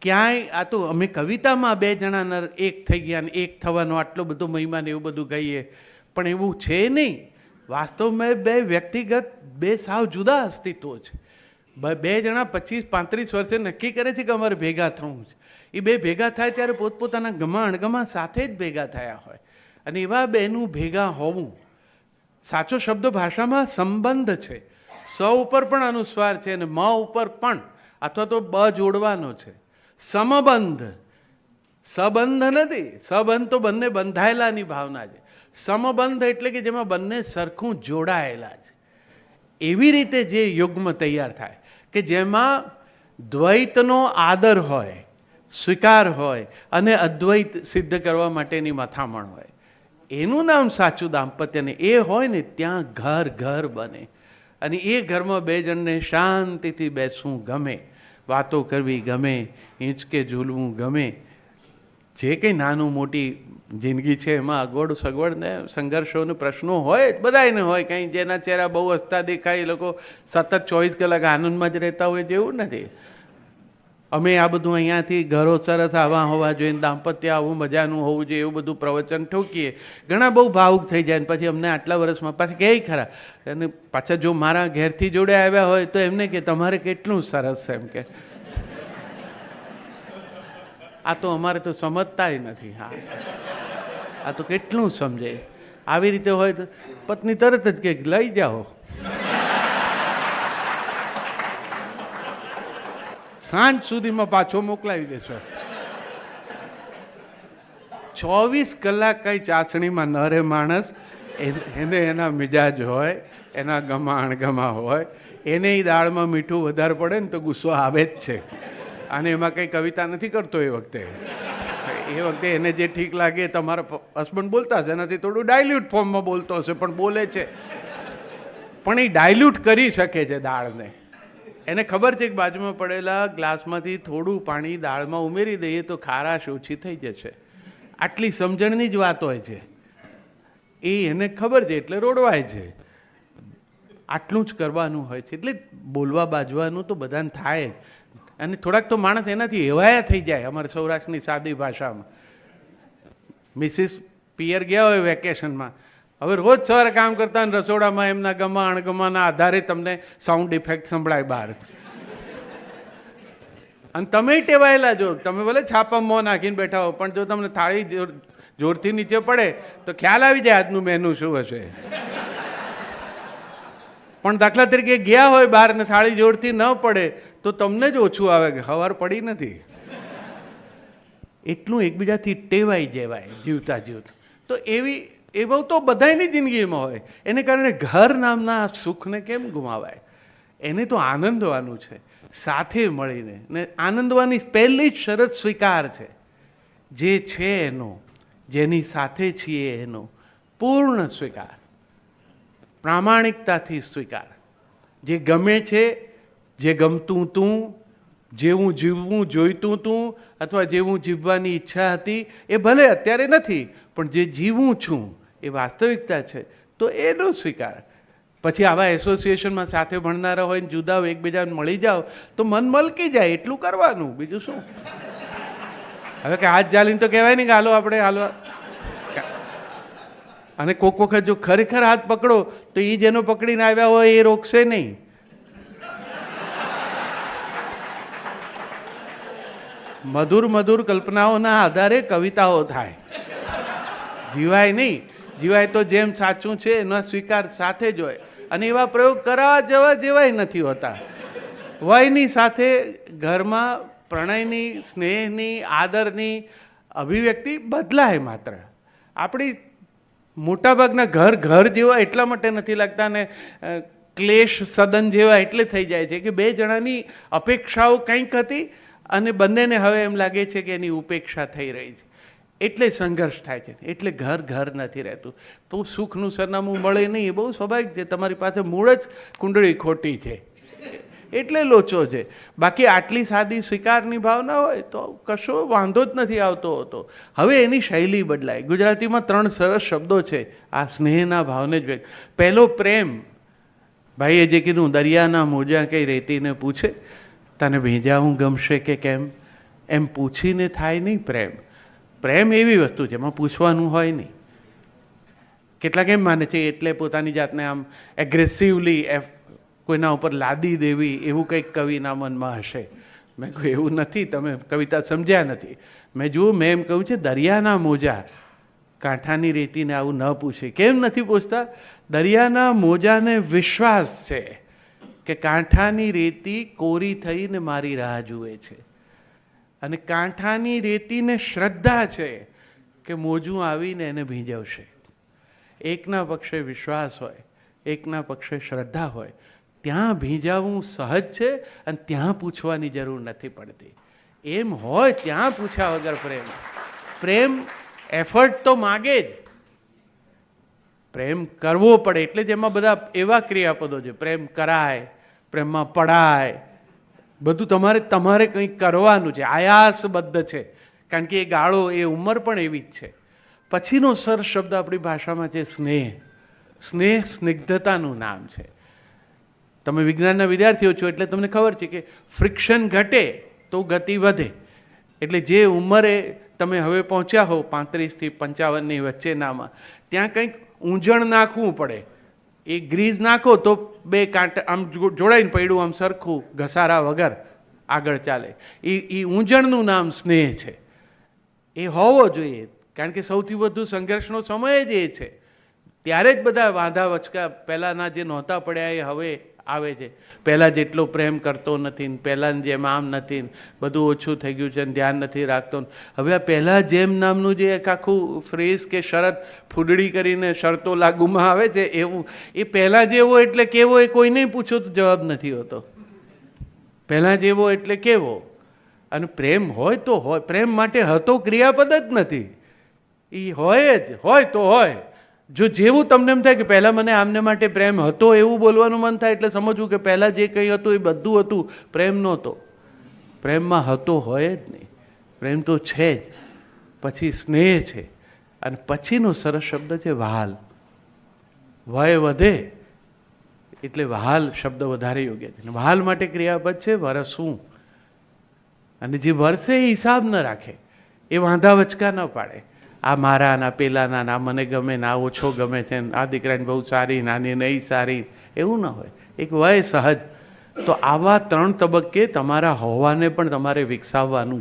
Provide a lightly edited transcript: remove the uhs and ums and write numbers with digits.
ક્યાંય આ તો અમે કવિતામાં બે જણા એક થઈ ગયા ને એક થવાનો આટલો બધો મહિમા ને એવું બધું કહીએ, પણ એવું છે નહીં. વાસ્તવમાં બે વ્યક્તિગત બે સાવ જુદા અસ્તિત્વો છે. બે જણા 25-35 વર્ષે નક્કી કરે છે કે અમારે ભેગા થવું છે. એ બે ભેગા થાય ત્યારે પોતપોતાના ગમા અણગમા સાથે જ ભેગા થયા હોય, અને એવા બેનું ભેગા હોવું. સાચો શબ્દ ભાષામાં સંબંધ છે. સ ઉપર પણ અનુસ્વાર છે અને મ ઉપર પણ, અથવા તો બ જોડવાનો છે. સમબંધ, સંબંધ નથી. સંબંધ તો બંને બંધાયેલાની ભાવના છે. સમબંધ એટલે કે જેમાં બંને સરખું જોડાયેલા છે. એવી રીતે જે યુગ્મ તૈયાર થાય કે જેમાં દ્વૈતનો આદર હોય, સ્વીકાર હોય, અને અદ્વૈત સિદ્ધ કરવા માટેની મથામણ હોય, એનું નામ સાચું દાંપત્ય. ને એ હોય ને ત્યાં ઘર ઘર બને, અને એ ઘરમાં બે જણને શાંતિથી બેસવું ગમે, વાતો કરવી ગમે, હિંચકે ઝૂલવું ગમે. જે કંઈ નાનું મોટી જિંદગી છે એમાં અગવડ સગવડ ને સંઘર્ષો ને પ્રશ્નો હોય, બધાને હોય. કંઈ જેના ચહેરા બહુ હસતા દેખાય એ લોકો સતત 24 કલાક આનંદમાં જ રહેતા હોય જેવું નથી. અમે આ બધું અહીંયાથી ઘરો સરસ આવા હોવા જોઈએ, દાંપત્ય આવું મજાનું હોવું જોઈએ, એવું બધું પ્રવચન ઠોકીએ. ઘણા બહુ ભાવુક થઈ જાય, પછી અમને આટલા વર્ષમાં પાછી કહે ખરા. અને પાછા જો મારા ઘેરથી જોડે આવ્યા હોય તો એમને કે તમારે કેટલું સરસ છે, એમ કે આ તો અમારે તો સમજતાય નથી. હા, આ તો કેટલું સમજે. આવી રીતે હોય તો પત્ની તરત જ કે લઈ જાઓ, સાંજ સુધીમાં પાછો મોકલાવી દેશો. 24 કલાક કઈ ચાસણીમાં ન રહે માણસ. એને એના મિજાજ હોય, એના ગમા અણગમા હોય. એને એ દાળમાં મીઠું વધારે પડે ને તો ગુસ્સો આવે જ છે. અને એમાં કંઈ કવિતા નથી કરતો એ વખતે એને જે ઠીક લાગે. તમારા હસબન્ડ બોલતા હશે, એનાથી થોડું ડાયલ્યુટ ફોર્મમાં બોલતો હશે, પણ બોલે છે. પણ એ ડાયલ્યુટ કરી શકે છે દાળને. એને ખબર છે કે બાજુમાં પડેલા ગ્લાસમાંથી થોડું પાણી દાળમાં ઉમેરી દઈએ તો ખારાશ ઓછી થઈ જશે. આટલી સમજણની જ વાત હોય છે. એ એને ખબર છે એટલે રોડવાય છે. આટલું જ કરવાનું હોય છે. એટલે બોલવા બાજવાનું તો બધાને થાય જ. અને થોડાક તો માણસ એનાથી એવાયા થઈ જાય. અમારે સૌરાષ્ટ્રની સાદી ભાષામાં મિસિસ પિયર ગયા હોય વેકેશનમાં, હવે રોજ સવારે કામ કરતા હોય રસોડામાં એમના ગમા અણગમાના આધારે તમને સાઉન્ડ ઇફેક્ટ સંભળાય બહાર. અને તમે ટેવાયેલા જો, તમે ભલે છાપા મોં નાખીને બેઠા હો, પણ જો તમને થાળી જોરથી નીચે પડે તો ખ્યાલ આવી જાય આજનું મેનુ શું હશે. પણ દાખલા તરીકે ગયા હોય બહાર ને થાળી જોરથી ન પડે તો તમને જ ઓછું આવે કે ખબર પડી નથી. એટલું એકબીજાથી ટેવાઈ જવાય જીવતા જીવતા. તો એવું તો બધાની જિંદગીમાં હોય. એને કારણે ઘર નામના સુખને કેમ ગુમાવાય? એને તો આનંદવાનું છે સાથે મળીને. ને આનંદવાની પહેલી જ શરત સ્વીકાર છે. જે છે એનો, જેની સાથે છીએ એનો પૂર્ણ સ્વીકાર, પ્રામાણિકતાથી સ્વીકાર. જે ગમે છે, જે ગમતું તું, જેવું જીવવું જોઈતું તું, અથવા જેવું જીવવાની ઈચ્છા હતી એ ભલે અત્યારે નથી, પણ જે જીવું છું એ વાસ્તવિકતા છે, તો એનો સ્વીકાર. પછી આવા એસોસિએશનમાં સાથે ભણનારા હોય ને જુદા એકબીજાને મળી જાઓ તો મન મલકી જાય. એટલું કરવાનું, બીજું શું. હવે કે હાથ જાલીને તો કહેવાય નહીં કે હાલો આપણે હાલો. અને કોક વખત જો ખરેખર હાથ પકડો તો એ જેનો પકડીને આવ્યા હોય એ રોકશે નહીં. મધુર મધુર કલ્પનાઓના આધારે કવિતાઓ થાય, જીવાય નહીં. જીવાય તો જેમ સાચું છે એનો સ્વીકાર સાથે જ હોય. અને એવા પ્રયોગ કરાવવા જવા જેવાય નથી હોતા. વયની સાથે ઘરમાં પ્રણયની, સ્નેહની, આદરની અભિવ્યક્તિ બદલાય. માત્ર આપણી મોટાભાગના ઘર જેવા એટલા માટે નથી લાગતા ને ક્લેશ સદન જેવા એટલે થઈ જાય છે કે બે જણાની અપેક્ષાઓ કંઈક હતી અને બંનેને હવે એમ લાગે છે કે એની ઉપેક્ષા થઈ રહી છે, એટલે સંઘર્ષ થાય છે. એટલે ઘર નથી રહેતું. તો સુખનું સરનામું મળે નહીં એ બહુ સ્વાભાવિક છે. તમારી પાસે મૂળ જ કુંડળી ખોટી છે એટલે લોચો છે. બાકી આટલી સાદી સ્વીકારની ભાવના હોય તો કશો વાંધો જ નથી આવતો હતો. હવે એની શૈલી બદલાય. ગુજરાતીમાં 3 સરસ શબ્દો છે આ સ્નેહના ભાવને જ. પહેલો પ્રેમ. ભાઈએ જે કીધું, દરિયાના મોજા કઈ રેતીને પૂછે તને ભેજાવું ગમશે કે કેમ. એમ પૂછીને થાય નહીં પ્રેમ. પ્રેમ એવી વસ્તુ છે એમાં પૂછવાનું હોય નહીં. કેટલાક એમ માને છે એટલે પોતાની જાતને આમ એગ્રેસિવલી કોઈના ઉપર લાદી દેવી એવું કંઈક કવિના મનમાં હશે. મેં કહ્યું એવું નથી, તમે કવિતા સમજ્યા નથી. મેં એમ કહ્યું છે દરિયાના મોજા કાંઠાની રેતીને આવું ન પૂછે. કેમ નથી પૂછતા? દરિયાના મોજાને વિશ્વાસ છે કે કાંઠાની રેતી કોરી થઈને મારી રાહ જુએ છે, અને કાંઠાની રેતીને શ્રદ્ધા છે કે મોજું આવીને એને ભીંજવશે. એકના પક્ષે વિશ્વાસ હોય, એકના પક્ષે શ્રદ્ધા હોય, ત્યાં ભીંજાવવું સહજ છે અને ત્યાં પૂછવાની જરૂર નથી પડતી. એમ હોય ત્યાં પૂછ્યા વગર પ્રેમ એફર્ટ તો માગે જ. પ્રેમ કરવો પડે એટલે જ એમાં બધા એવા ક્રિયાપદો છે. પ્રેમ કરાય, પ્રેમમાં પડાય, બધું તમારે કંઈક કરવાનું છે, આયાસબદ્ધ છે. કારણ કે એ ગાળો, એ ઉંમર પણ એવી જ છે. પછીનો સર શબ્દ આપણી ભાષામાં છે સ્નેહ. સ્નેહ સ્નિગ્ધતાનું નામ છે. તમે વિજ્ઞાનના વિદ્યાર્થીઓ છો એટલે તમને ખબર છે કે ફ્રિક્શન ઘટે તો ગતિ વધે. એટલે જે ઉંમરે તમે હવે પહોંચ્યા હો 35 થી 55ની વચ્ચેનામાં, ત્યાં કંઈક ઊંજણ નાખવું પડે. એ ગ્રીઝ નાખો તો બે કાંટા આમ જોડાઈને પડ્યું આમ સરખું ઘસારા વગર આગળ ચાલે. એ ઊંજણનું નામ સ્નેહ છે. એ હોવો જોઈએ, કારણ કે સૌથી વધુ સંઘર્ષનો સમય જ એ છે. ત્યારે જ બધા વાંધા વચકા પહેલાંના જે નહોતા પડ્યા એ હવે આવે છે. પહેલાં જેટલો પ્રેમ કરતો નથી, પહેલાં જેમ આમ નથી, બધું ઓછું થઈ ગયું છે, ધ્યાન નથી રાખતો. હવે આ પહેલાં જેમ નામનું જે એક આખું ફ્રેઝ કે શરત ફૂડડી કરીને શરતો લાગુમાં આવે છે, એવું એ પહેલાં જેવો એટલે કેવો એ કોઈને પૂછો તો જવાબ નથી હોતો. પહેલાં જેવો એટલે કેવો. અને પ્રેમ હોય તો હોય. પ્રેમ માટે હતો ક્રિયાપદ જ નથી, એ હોય જ, હોય તો હોય. જો જેવું તમને એમ થાય કે પહેલાં મને આમને માટે પ્રેમ હતો એવું બોલવાનું મન થાય એટલે સમજવું કે પહેલાં જે કંઈ હતું એ બધું હતું, પ્રેમ નહોતો. પ્રેમમાં હતો હોય જ નહીં, પ્રેમ તો છે જ. પછી સ્નેહ છે, અને પછીનો સરસ શબ્દ છે વહાલ. વય વધે એટલે વહાલ શબ્દ વધારે યોગ્ય છે. વહાલ માટે ક્રિયાપદ છે વરસવું. અને જે વરસે એ હિસાબ ન રાખે, એ વાંધા વચકા ન પાડે. આ મારા, ના પેલાના, ના મને ગમે, ના ઓછો ગમે છે, આ દીકરાને બહુ સારી, નાની નહીં સારી, એવું ન હોય. એક વય સહજ. તો આવા 3 તબક્કે તમારા હોવાને પણ તમારે વિકસાવવાનું છે.